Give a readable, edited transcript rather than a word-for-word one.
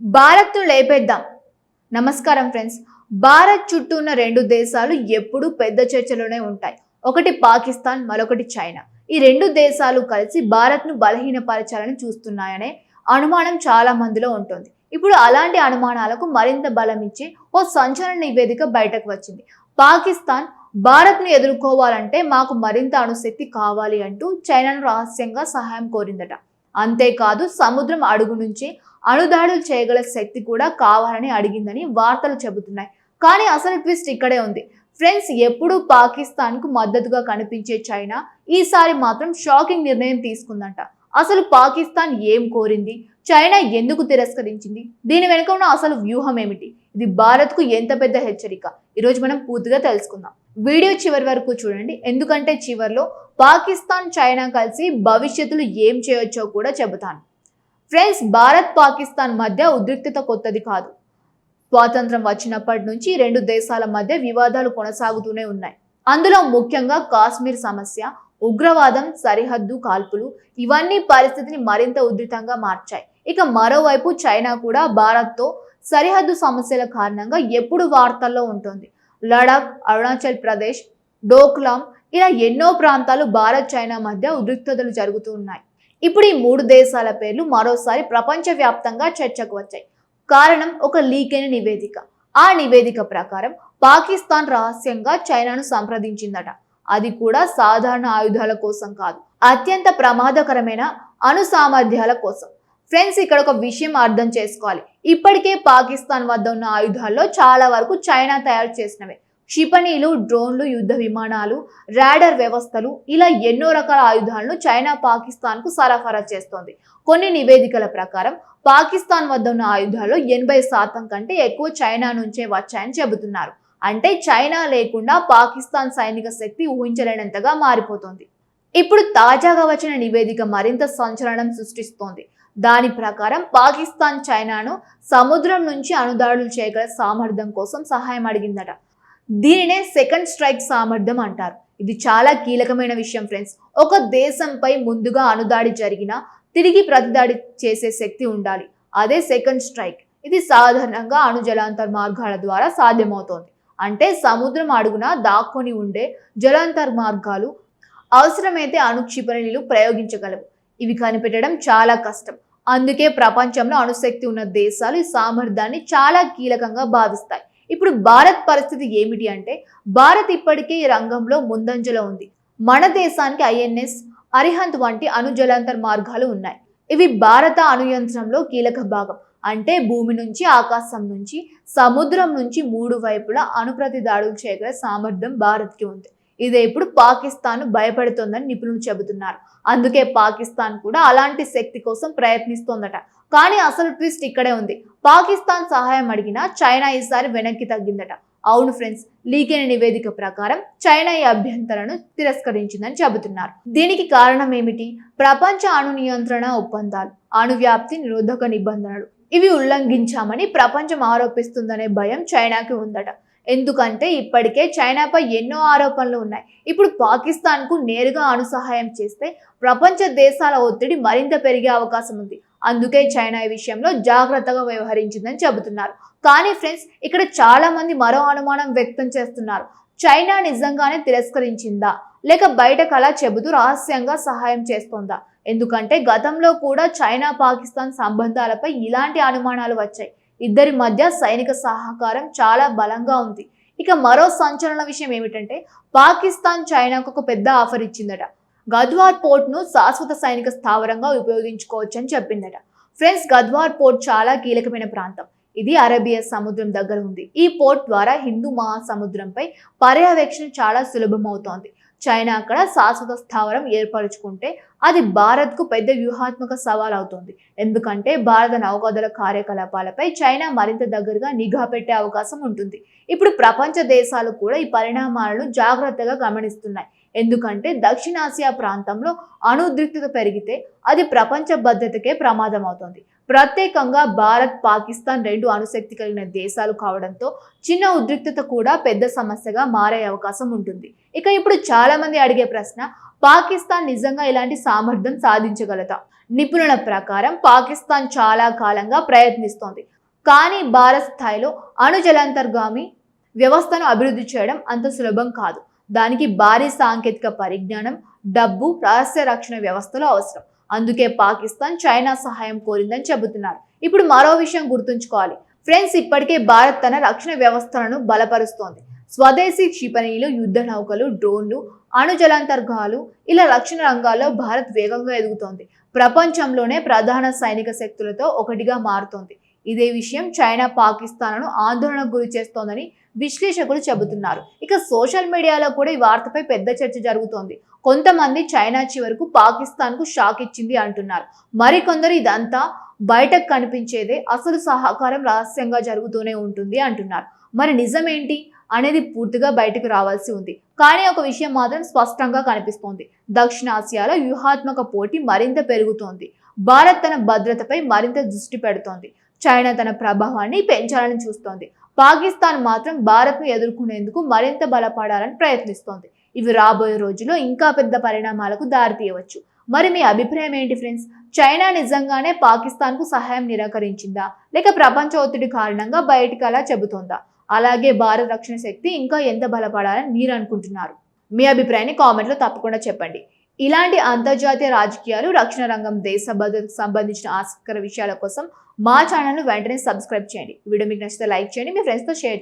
భారత్ను లేపేద్దాం. నమస్కారం ఫ్రెండ్స్. భారత్ చుట్టూ ఉన్న రెండు దేశాలు ఎప్పుడూ పెద్ద చర్చలోనే ఉంటాయి. ఒకటి పాకిస్తాన్, మరొకటి చైనా. ఈ రెండు దేశాలు కలిసి భారత్ను బలహీనపరచాలని చూస్తున్నాయనే అనుమానం చాలా మందిలో ఉంటుంది. ఇప్పుడు అలాంటి అనుమానాలకు మరింత బలం ఇచ్చే ఓ సంచలన నివేదిక బయటకు వచ్చింది. పాకిస్తాన్ భారత్ను ఎదుర్కోవాలంటే మాకు మరింత అణుశక్తి కావాలి అంటూ చైనాను రహస్యంగా సహాయం కోరిందట. అంతేకాదు సముద్రం అడుగు నుంచి అణుదాడులు చేయగల శక్తి కూడా కావాలని అడిగిందని వార్తలు చెబుతున్నాయి. కానీ అసలు ట్విస్ట్ ఇక్కడే ఉంది ఫ్రెండ్స్. ఎప్పుడూ పాకిస్తాన్కు మద్దతుగా కనిపించే చైనా ఈసారి మాత్రం షాకింగ్ నిర్ణయం తీసుకుందంట. అసలు పాకిస్తాన్ ఏం కోరింది, చైనా ఎందుకు తిరస్కరించింది, దీని వెనుక ఉన్న అసలు వ్యూహం ఏమిటి, ఇది భారత్కు ఎంత పెద్ద హెచ్చరిక, ఈరోజు మనం పూర్తిగా తెలుసుకుందాం. వీడియో చివరి వరకు చూడండి, ఎందుకంటే చివరిలో పాకిస్తాన్ చైనా కలిసి భవిష్యత్తులో ఏం చేయొచ్చో కూడా చెబుతాను. ఫ్రెండ్స్, భారత్ పాకిస్తాన్ మధ్య ఉద్రిక్తత కొత్తది కాదు. స్వాతంత్రం వచ్చినప్పటి నుంచి రెండు దేశాల మధ్య వివాదాలు కొనసాగుతూనే ఉన్నాయి. అందులో ముఖ్యంగా కాశ్మీర్ సమస్య, ఉగ్రవాదం, సరిహద్దు కాల్పులు ఇవన్నీ పరిస్థితిని మరింత ఉధృతంగా మార్చాయి. ఇక మరోవైపు చైనా కూడా భారత్తో సరిహద్దు సమస్యల కారణంగా ఎప్పుడు వార్తల్లో ఉంటుంది. లడాక్, అరుణాచల్ ప్రదేశ్, డోక్లాం ఇలా ఎన్నో ప్రాంతాలు భారత్ చైనా మధ్య ఉద్రిక్తతలు జరుగుతూ ఉన్నాయి. ఇప్పుడు ఈ మూడు దేశాల పేర్లు మరోసారి ప్రపంచవ్యాప్తంగా చర్చకు వచ్చాయి. కారణం ఒక లీక్ అయిన నివేదిక. ఆ నివేదిక ప్రకారం పాకిస్తాన్ రహస్యంగా చైనాను సంప్రదించిందట. అది కూడా సాధారణ ఆయుధాల కోసం కాదు, అత్యంత ప్రమాదకరమైన అణు సామర్థ్యాల కోసం. ఫ్రెండ్స్, ఇక్కడ ఒక విషయం అర్థం చేసుకోవాలి. ఇప్పటికే పాకిస్తాన్ వద్ద ఉన్న ఆయుధాల్లో చాలా వరకు చైనా తయారు చేసినవే. క్షిపణిలు, డ్రోన్లు, యుద్ధ విమానాలు, రాడార్ వ్యవస్థలు ఇలా ఎన్నో రకాల ఆయుధాలను చైనా పాకిస్తాన్కు సరఫరా చేస్తోంది. కొన్ని నివేదికల ప్రకారం పాకిస్తాన్ వద్ద ఉన్న ఆయుధాల్లో 80% కంటే ఎక్కువ చైనా నుంచే వచ్చాయని చెబుతున్నారు. అంటే చైనా లేకుండా పాకిస్తాన్ సైనిక శక్తి ఊహించలేనంతగా మారిపోతుంది. ఇప్పుడు తాజాగా వచ్చిన నివేదిక మరింత సంచలనం సృష్టిస్తోంది. దాని ప్రకారం పాకిస్తాన్ చైనాను సముద్రం నుంచి అణుదాడులు చేయగల సామర్థ్యం కోసం సహాయం అడిగిందట. దీనినే సెకండ్ స్ట్రైక్ సామర్థ్యం అంటారు. ఇది చాలా కీలకమైన విషయం ఫ్రెండ్స్. ఒక దేశంపై ముందుగా అణుదాడి జరిగినా తిరిగి ప్రతిదాడి చేసే శక్తి ఉండాలి. అదే సెకండ్ స్ట్రైక్. ఇది సాధారణంగా అణు జలాంతర్ మార్గాల ద్వారా సాధ్యమవుతోంది. అంటే సముద్రం అడుగున దాక్కొని ఉండే జలాంతర్ మార్గాలు అవసరమైతే అణు క్షిపణులు ప్రయోగించగలవు. ఇవి కనిపెట్టడం చాలా కష్టం. అందుకే ప్రపంచంలో అణుశక్తి ఉన్న దేశాలు ఈ సామర్థ్యాన్ని చాలా కీలకంగా భావిస్తాయి. ఇప్పుడు భారత్ పరిస్థితి ఏమిటి అంటే, భారత్ ఇప్పటికే ఈ రంగంలో ముందంజలో ఉంది. మన దేశానికి ఐఎన్ఎస్ అరిహంత్ వంటి అణు జలాంతర్ మార్గాలు ఉన్నాయి. ఇవి భారత అణుయంత్రంలో కీలక భాగం. అంటే భూమి నుంచి, ఆకాశం నుంచి, సముద్రం నుంచి మూడు వైపులా అణుప్రతి దాడులు చేయగల సామర్థ్యం భారత్కి ఉంది. ఇదే ఇప్పుడు పాకిస్తాన్ భయపడుతోందని నిపుణులు చెబుతున్నారు. అందుకే పాకిస్తాన్ కూడా అలాంటి శక్తి కోసం ప్రయత్నిస్తోందట. కానీ అసలు ట్విస్ట్ ఇక్కడే ఉంది. పాకిస్తాన్ సహాయం అడిగినా చైనా ఈసారి వెనక్కి తగ్గిందట. అవును ఫ్రెండ్స్, లీక్ అయిన నివేదిక ప్రకారం చైనా ఈ అభ్యంతరాలను తిరస్కరించిందని చెబుతున్నారు. దీనికి కారణం ఏమిటి? ప్రపంచ అణు నియంత్రణ ఒప్పందాలు, అణు వ్యాప్తి నిరోధక నిబంధనలు ఇవి ఉల్లంఘించామని ప్రపంచం ఆరోపిస్తుందనే భయం చైనాకి ఉందట. ఎందుకంటే ఇప్పటికే చైనాపై ఎన్నో ఆరోపణలు ఉన్నాయి. ఇప్పుడు పాకిస్తాన్కు నేరుగా అణు సహాయం చేస్తే ప్రపంచ దేశాల ఒత్తిడి మరింత పెరిగే అవకాశం ఉంది. అందుకే చైనా ఈ విషయంలో జాగ్రత్తగా వ్యవహరించిందని చెబుతున్నారు. కానీ ఫ్రెండ్స్, ఇక్కడ చాలా మంది మరో అనుమానం వ్యక్తం చేస్తున్నారు. చైనా నిజంగానే తిరస్కరించిందా, లేక బయటకు అలా చెబుతూ రహస్యంగా సహాయం చేస్తోందా? ఎందుకంటే గతంలో కూడా చైనా పాకిస్తాన్ సంబంధాలపై ఇలాంటి అనుమానాలు వచ్చాయి. ఇద్దరి మధ్య సైనిక సహకారం చాలా బలంగా ఉంది. ఇక మరో సంచలన విషయం ఏమిటంటే, పాకిస్తాన్ చైనాకు ఒక పెద్ద ఆఫర్ ఇచ్చిందట. గద్వార్ పోర్ట్ ను శాశ్వత సైనిక స్థావరంగా ఉపయోగించుకోవచ్చని చెప్పిందట. ఫ్రెండ్స్, గద్వార్ పోర్ట్ చాలా కీలకమైన ప్రాంతం. ఇది అరేబియా సముద్రం దగ్గర ఉంది. ఈ పోర్ట్ ద్వారా హిందూ మహాసముద్రంపై పర్యవేక్షణ చాలా సులభమవుతోంది. చైనా అక్కడ శాశ్వత స్థావరం ఏర్పరచుకుంటే అది భారత్కు పెద్ద వ్యూహాత్మక సవాల్ అవుతుంది. ఎందుకంటే భారత నౌకాదళ కార్యకలాపాలపై చైనా మరింత దగ్గరగా నిఘా పెట్టే అవకాశం ఉంటుంది. ఇప్పుడు ప్రపంచ దేశాలు కూడా ఈ పరిణామాలను జాగ్రత్తగా గమనిస్తున్నాయి. ఎందుకంటే దక్షిణాసియా ప్రాంతంలో అణు ఉద్రిక్తత పెరిగితే అది ప్రపంచ భద్రతకే ప్రమాదం అవుతుంది. ప్రత్యేకంగా భారత్ పాకిస్తాన్ రెండు అణుశక్తి కలిగిన దేశాలు కావడంతో చిన్న ఉద్రిక్తత కూడా పెద్ద సమస్యగా మారే అవకాశం ఉంటుంది. ఇక ఇప్పుడు చాలా మంది అడిగే ప్రశ్న, పాకిస్తాన్ నిజంగా ఇలాంటి సామర్థ్యం సాధించగలదా? నిపుణుల ప్రకారం పాకిస్తాన్ చాలా కాలంగా ప్రయత్నిస్తోంది, కానీ భారత్ స్థాయిలో అణు జలాంతర్గామి వ్యవస్థను అభివృద్ధి చేయడం అంత సులభం కాదు. దానికి భారీ సాంకేతిక పరిజ్ఞానం, డబ్బు, రహస్య రక్షణ వ్యవస్థలు అవసరం. అందుకే పాకిస్తాన్ చైనా సహాయం కోరిందని చెబుతున్నారు. ఇప్పుడు మరో విషయం గుర్తుంచుకోవాలి ఫ్రెండ్స్, ఇప్పటికే భారత్ తన రక్షణ వ్యవస్థలను బలపరుస్తోంది. స్వదేశీ క్షిపణిలు, యుద్ధ నౌకలు, డ్రోన్లు, అణు జలాంతర్గాలు, ఇలా రక్షణ రంగాల్లో భారత్ వేగంగా ఎదుగుతోంది. ప్రపంచంలోనే ప్రధాన సైనిక శక్తులతో ఒకటిగా మారుతోంది. ఇదే విషయం చైనా పాకిస్తాన్ను ఆందోళనకు గురి చేస్తోందని విశ్లేషకులు చెబుతున్నారు. ఇక సోషల్ మీడియాలో కూడా ఈ వార్తపై పెద్ద చర్చ జరుగుతోంది. కొంతమంది చైనా చివరకు పాకిస్తాన్ కు షాక్ ఇచ్చింది అంటున్నారు. మరికొందరు ఇదంతా బయటకు కనిపించేదే, అసలు సహకారం రహస్యంగా జరుగుతూనే ఉంటుంది అంటున్నారు. మరి నిజమేంటి అనేది పూర్తిగా బయటకు రావాల్సి ఉంది. కానీ ఒక విషయం మాత్రం స్పష్టంగా కనిపిస్తోంది. దక్షిణాసియాలో వ్యూహాత్మక పోటీ మరింత పెరుగుతోంది. భారత్ తన భద్రతపై మరింత దృష్టి పెడుతోంది. చైనా తన ప్రభావాన్ని పెంచాలని చూస్తోంది. పాకిస్తాన్ మాత్రం భారత్ను ఎదుర్కొనేందుకు మరింత బలపడాలని ప్రయత్నిస్తోంది. ఇవి రాబోయే రోజుల్లో ఇంకా పెద్ద పరిణామాలకు దారితీయవచ్చు. మరి మీ అభిప్రాయం ఏంటి ఫ్రెండ్స్? చైనా నిజంగానే పాకిస్తాన్ కు సహాయం నిరాకరించిందా, లేక ప్రపంచ ఒత్తిడి కారణంగా బయటికి అలా చెబుతోందా? అలాగే భారత రక్షణ శక్తి ఇంకా ఎంత బలపడాలని మీరు అనుకుంటున్నారు? మీ అభిప్రాయాన్ని కామెంట్లో తప్పకుండా చెప్పండి. ఇలాంటి అంతర్జాతీయ రాజకీయాలు, రక్షణ రంగం, దేశ భద్రతకు సంబంధించిన ఆసక్తికర విషయాల కోసం మా ఛానల్ను వెంటనే సబ్స్క్రైబ్ చేయండి. వీడియో మీకు నచ్చితే లైక్ చేయండి, మీ ఫ్రెండ్స్తో షేర్ చేయండి.